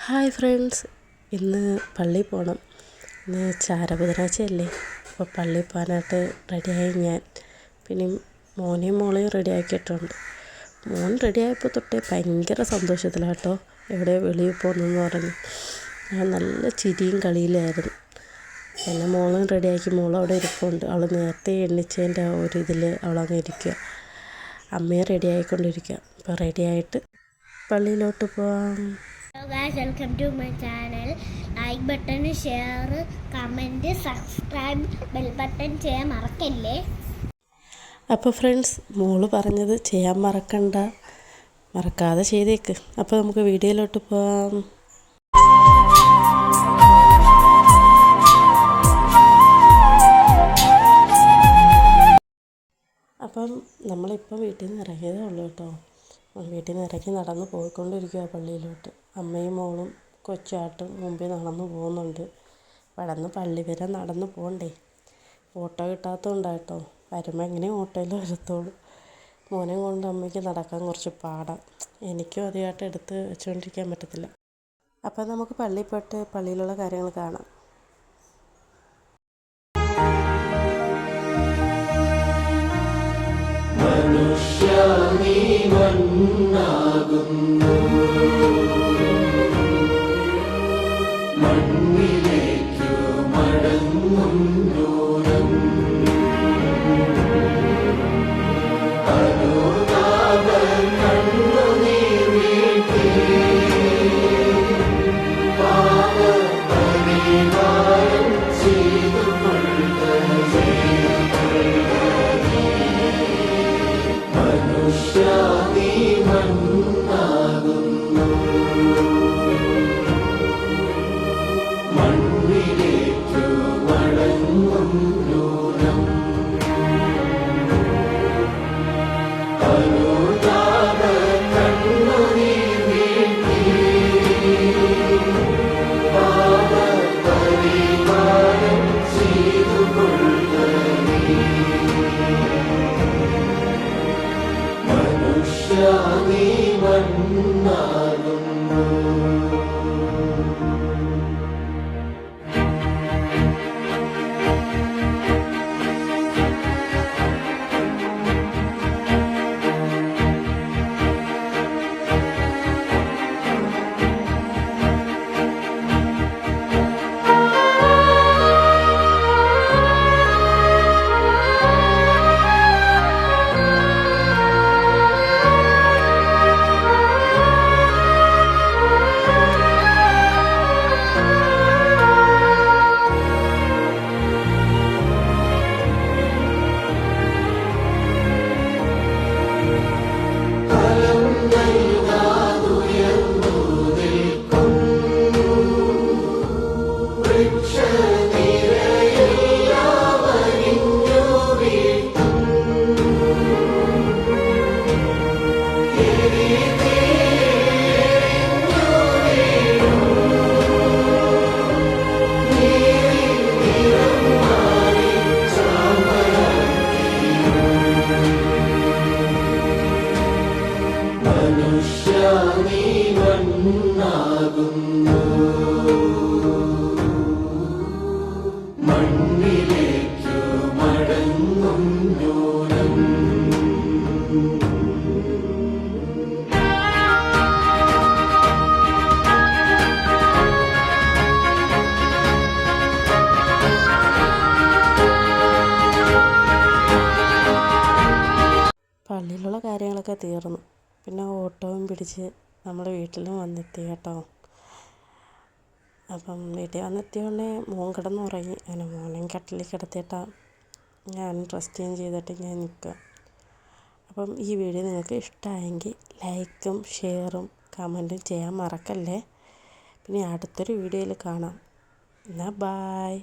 Hi friends, ഇന്ന് പള്ളിയിൽ പോകണം. ഇന്ന് ചാരബുധനാഴ്ചയല്ലേ, അപ്പോൾ പള്ളിയിൽ പോകാനായിട്ട് റെഡിയായി ഞാൻ. പിന്നെ മോനെയും മോളെയും റെഡിയാക്കിയിട്ടുണ്ട്. മോൻ റെഡിയായപ്പോൾ തൊട്ടേ ഭയങ്കര സന്തോഷത്തിലാണ് കേട്ടോ. എവിടെ വെളിയിൽ പോകുന്നെന്ന് പറഞ്ഞ് ഞാൻ നല്ല ചിരിയും കളിയിലായിരുന്നു. പിന്നെ മോളും റെഡിയാക്കി, മോളവിടെ ഇരിപ്പുണ്ട്. അവൾ നേരത്തെ എണ്ണിച്ചതിൻ്റെ ആ ഒരു ഇതിൽ അവളങ്ങ് ഇരിക്കുക. അമ്മയെ റെഡിയായിക്കൊണ്ടിരിക്കുക. അപ്പോൾ റെഡിയായിട്ട് പള്ളിയിലോട്ട് പോവാം. Hello guys, welcome to my channel. Like button, share, comment, subscribe, bell button ചെയ്യാൻ മറക്കല്ലേ. അപ്പോൾ ഫ്രണ്ട്സ്, മോള് പറഞ്ഞത് ചെയ്യാൻ മറക്കാതെ ചെയ്തേക്ക്. അപ്പോൾ നമുക്ക് വീഡിയോയിലോട്ട് പോവാം. അപ്പം നമ്മളിപ്പം വീട്ടിൽ നിന്ന് ഇറങ്ങിയതേ ഉള്ളൂ കേട്ടോ. വീട്ടിൽ നിന്ന് ഇറങ്ങി നടന്ന് പോയിക്കൊണ്ടിരിക്കുക പള്ളിയിലോട്ട്. അമ്മയും മോളും കൊച്ചാട്ടും മുമ്പിൽ നടന്നു പോകുന്നുണ്ട്. വളർന്ന് പള്ളി വരെ നടന്ന് പോകണ്ടേ, ഓട്ടോ കിട്ടാത്തതുകൊണ്ടാട്ടോ. വരുമ്പോൾ എങ്ങനെയും ഓട്ടോയിൽ വരത്തുള്ളൂ. മോനെ കൊണ്ട് അമ്മയ്ക്ക് നടക്കാൻ കുറച്ച് പാടാം. എനിക്കും അധികമായിട്ട് എടുത്ത് വെച്ചുകൊണ്ടിരിക്കാൻ പറ്റത്തില്ല. അപ്പം നമുക്ക് പള്ളിയിൽ പോയിട്ട് പള്ളിയിലുള്ള കാര്യങ്ങൾ കാണാം. മനുഷ്യാനീ മണ്ണാകുന്നു, മണ്ണിലേക്കു മടങ്ങും ദൂരം. അനുതാപ കണ്ണുനീർ വീഴ്ത്തി പാപപരിഹാരം ചെയ്തു കൊള്ളുക. മനുഷ്യാനീ മണ്ണാകുന്നു, മണ്ണിലേക്കു മടങ്ങും ദൂരം. അനുതാപ കണ്ണുനീർ വീഴ്ത്തി പാപപരിഹാരം ചെയ്തു കൊള്ളുക. മനുഷ്യാനീ മണ്ണാകുന്നു. മനുഷ്യാനീ മണ്ണാകുന്നു, മണ്ണിലേക്കു മടങ്ങും ദൂരം. പള്ളിയിലുള്ള കാര്യങ്ങളൊക്കെ തീർന്നു. പിന്നെ ഓട്ടോയും പിടിച്ച് നമ്മൾ വീട്ടിലും വന്നെത്തി കേട്ടോ. അപ്പം വീട്ടിൽ വന്നെത്തിയോണ്ടേ മോൻ കിടന്നുറങ്ങി. അങ്ങനെ മോനെയും കട്ടിലിൽ കിടത്തിയിട്ടാണ് ഞാൻ റെസ്റ്റ് ചെയ്തിട്ട് ഞാൻ നിൽക്കുക. അപ്പം ഈ വീഡിയോ നിങ്ങൾക്ക് ഇഷ്ടമായെങ്കിൽ ലൈക്കും ഷെയറും കമൻറ്റും ചെയ്യാൻ മറക്കല്ലേ. പിന്നെ അടുത്തൊരു വീഡിയോയിൽ കാണാം. എന്നാൽ ബായ്.